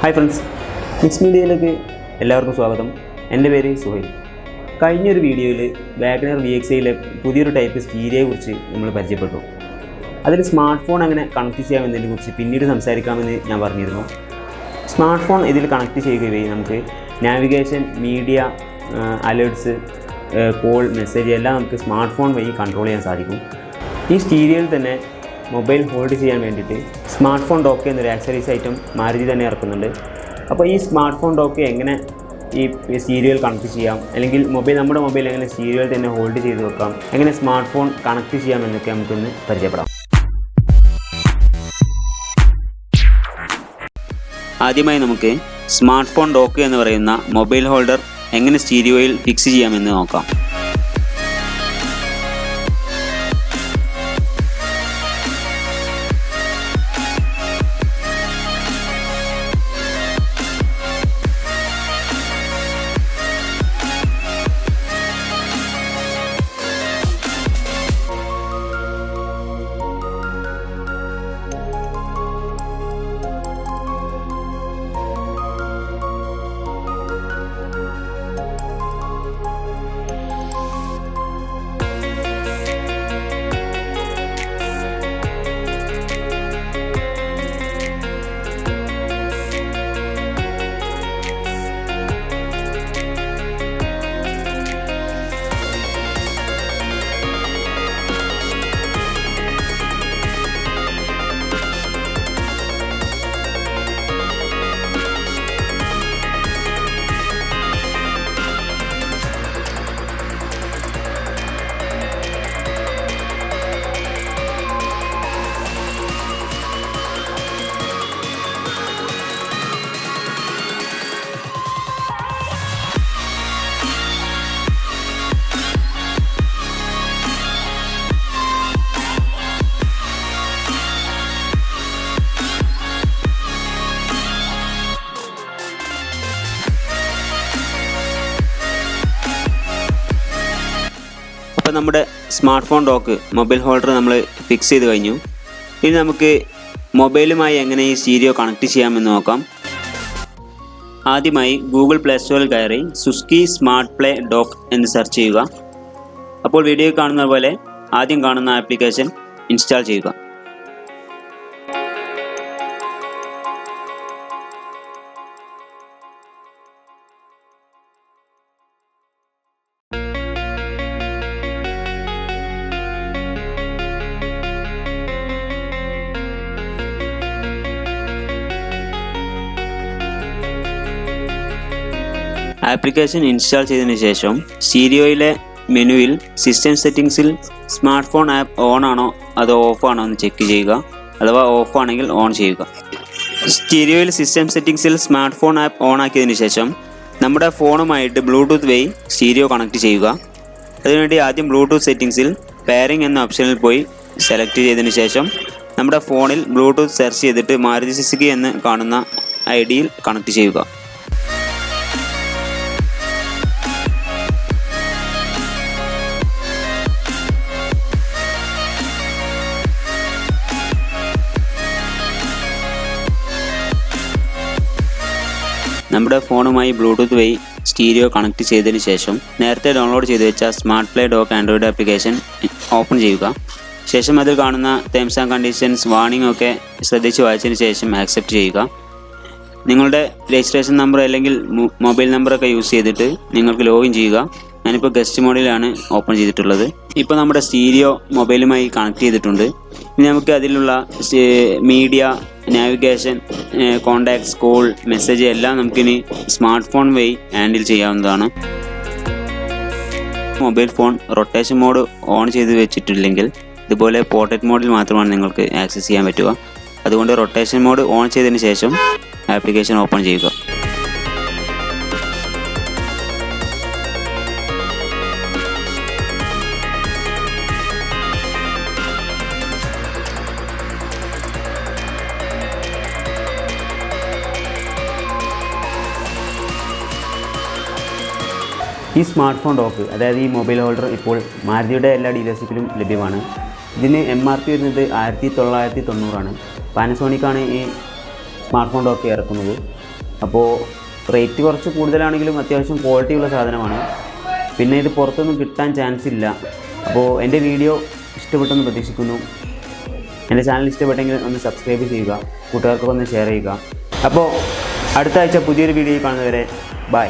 Hi friends, mix മീഡിയയിലേക്ക് എല്ലാവർക്കും സ്വാഗതം. എൻ്റെ പേര് സുഹൈൽ. കഴിഞ്ഞൊരു വീഡിയോയിൽ വാഗണർ VXIയിലെ പുതിയൊരു ടൈപ്പ് സ്റ്റീരിയോയെക്കുറിച്ച് നമ്മൾ പരിചയപ്പെട്ടു. അതിൽ സ്മാർട്ട് ഫോൺ എങ്ങനെ കണക്ട് ചെയ്യാമെന്നതിനെക്കുറിച്ച് പിന്നീട് സംസാരിക്കാമെന്ന് ഞാൻ പറഞ്ഞിരുന്നു. സ്മാർട്ട് ഫോൺ ഇതിൽ കണക്ട് ചെയ്യുകയും നമുക്ക് navigation, media, alerts, call, message എല്ലാം നമുക്ക് സ്മാർട്ട് ഫോൺ വഴി കൺട്രോൾ ചെയ്യാൻ സാധിക്കും. ഈ സ്റ്റീരിയോയിൽ തന്നെ മൊബൈൽ ഹോൾഡ് ചെയ്യാൻ വേണ്ടിയിട്ട് സ്മാർട്ട് ഫോൺ ഡോക്ക് എന്നൊരു ആക്സസറീസ് ഐറ്റം മാരുതി തന്നെ ഇറക്കുന്നുണ്ട്. അപ്പോൾ ഈ സ്മാർട്ട് ഫോൺ ഡോക്ക് എങ്ങനെ ഈ സ്റ്റീരിയോയിൽ കണക്ട് ചെയ്യാം, അല്ലെങ്കിൽ നമ്മുടെ മൊബൈൽ എങ്ങനെ സ്റ്റീരിയോയിൽ തന്നെ ഹോൾഡ് ചെയ്ത് വെക്കാം, എങ്ങനെ സ്മാർട്ട് ഫോൺ കണക്ട് ചെയ്യാം എന്നൊക്കെ നമുക്കൊന്ന് പരിചയപ്പെടാം. ആദ്യമായി നമുക്ക് സ്മാർട്ട് ഫോൺ ഡോക്ക് എന്ന് പറയുന്ന മൊബൈൽ ഹോൾഡർ എങ്ങനെ സ്റ്റീരിയോയിൽ ഫിക്സ് ചെയ്യാമെന്ന് നോക്കാം. അപ്പോൾ നമ്മുടെ smart phone dock mobile holder നമ്മൾ ഫിക്സ് ചെയ്ത് കഴിഞ്ഞു. ഇനി നമുക്ക് മൊബൈലുമായി എങ്ങനെ ഈ സ്റ്റീരിയോ കണക്ട് ചെയ്യാമെന്ന് നോക്കാം. ആദ്യമായി ഗൂഗിൾ പ്ലേ സ്റ്റോറിൽ കയറി സുസ്കി സ്മാർട്ട് പ്ലേ ഡോക്ക് എന്ന് സെർച്ച് ചെയ്യുക. അപ്പോൾ വീഡിയോയിൽ കാണുന്ന പോലെ ആദ്യം കാണുന്ന ആപ്ലിക്കേഷൻ ഇൻസ്റ്റാൾ ചെയ്യുക. ആപ്ലിക്കേഷൻ ഇൻസ്റ്റാൾ ചെയ്തതിന് ശേഷം സ്റ്റീരിയോയിലെ മെനുവിൽ സിസ്റ്റം സെറ്റിംഗ്സിൽ സ്മാർട്ട് ഫോൺ ആപ്പ് ഓൺ ആണോ അതോ ഓഫ് ആണോ എന്ന് ചെക്ക് ചെയ്യുക. അഥവാ ഓഫ് ആണെങ്കിൽ ഓൺ ചെയ്യുക. സ്റ്റീരിയോയിൽ സിസ്റ്റം സെറ്റിംഗ്സിൽ സ്മാർട്ട് ഫോൺ ആപ്പ് ഓൺ ആക്കിയതിന് ശേഷം നമ്മുടെ ഫോണുമായിട്ട് ബ്ലൂടൂത്ത് വഴി സ്റ്റീരിയോ കണക്ട് ചെയ്യുക. അതിനുവേണ്ടി ആദ്യം ബ്ലൂടൂത്ത് സെറ്റിംഗ്സിൽ പെയറിംഗ് എന്ന ഓപ്ഷനിൽ പോയി സെലക്ട് ചെയ്തതിന് ശേഷം നമ്മുടെ ഫോണിൽ ബ്ലൂടൂത്ത് സെർച്ച് ചെയ്തിട്ട് മാരുതി സുസുക്കി എന്ന് കാണുന്ന ഐഡിയിൽ കണക്ട് ചെയ്യുക. നമ്മുടെ ഫോണുമായി ബ്ലൂടൂത്ത് വഴി സ്റ്റീരിയോ കണക്ട് ചെയ്തതിന് ശേഷം നേരത്തെ ഡൗൺലോഡ് ചെയ്ത് വെച്ച smart play dock Android application open ചെയ്യുക. ശേഷം അതിൽ കാണുന്ന ടേംസ് ആൻഡ് കണ്ടീഷൻസ്, വാർണിംഗ് ഒക്കെ ശ്രദ്ധിച്ച് വായിച്ചതിന് ശേഷം ആക്സെപ്റ്റ് ചെയ്യുക. നിങ്ങളുടെ രജിസ്ട്രേഷൻ നമ്പർ അല്ലെങ്കിൽ മൊബൈൽ നമ്പറൊക്കെ യൂസ് ചെയ്തിട്ട് നിങ്ങൾക്ക് ലോഗിൻ ചെയ്യുക. ഞാനിപ്പോൾ ഗസ്റ്റ് മോഡിലാണ് ഓപ്പൺ ചെയ്തിട്ടുള്ളത്. ഇപ്പോൾ നമ്മുടെ സ്റ്റീരിയോ മൊബൈലുമായി കണക്ട് ചെയ്തിട്ടുണ്ട്. ഇനി നമുക്ക് അതിലുള്ള media, navigation, contacts, call, message എല്ലാം നമുക്കിനി സ്മാർട്ട് ഫോൺ വഴി ഹാൻഡിൽ ചെയ്യാവുന്നതാണ്. Mobile phone rotation mode on ചെയ്ത് വെച്ചിട്ടില്ലെങ്കിൽ ഇതുപോലെ പോർട്രേറ്റ് മോഡിൽ മാത്രമാണ് നിങ്ങൾക്ക് ആക്സസ് ചെയ്യാൻ പറ്റുക. അതുകൊണ്ട് റൊട്ടേഷൻ മോഡ് ഓൺ ചെയ്തതിന് ശേഷം ആപ്ലിക്കേഷൻ ഓപ്പൺ ചെയ്യുക. ഈ സ്മാർട്ട് ഫോൺ ഡോക്ക്, അതായത് ഈ മൊബൈൽ ഹോൾഡർ ഇപ്പോൾ മാരുതിയുടെ എല്ലാ ഡീലർഷിപ്പിലും ലഭ്യമാണ്. ഇതിന് MRP വരുന്നത് 1990 പാനസോണിക്കാണ് ഈ സ്മാർട്ട് ഫോൺ ഡോക്ക് ഇറക്കുന്നത്. അപ്പോൾ റേറ്റ് കുറച്ച് കൂടുതലാണെങ്കിലും അത്യാവശ്യം ക്വാളിറ്റിയുള്ള സാധനമാണ്. പിന്നെ ഇത് പുറത്തൊന്നും കിട്ടാൻ ചാൻസ് ഇല്ല. അപ്പോൾ എൻ്റെ വീഡിയോ ഇഷ്ടപ്പെട്ടെന്ന് പ്രതീക്ഷിക്കുന്നു. എൻ്റെ ചാനൽ ഇഷ്ടപ്പെട്ടെങ്കിൽ ഒന്ന് സബ്സ്ക്രൈബ് ചെയ്യുക, കൂട്ടുകാർക്കൊക്കെ ഒന്ന് ഷെയർ ചെയ്യുക. അപ്പോൾ അടുത്ത ആഴ്ച പുതിയൊരു വീഡിയോ കാണുന്നവരെ ബൈ.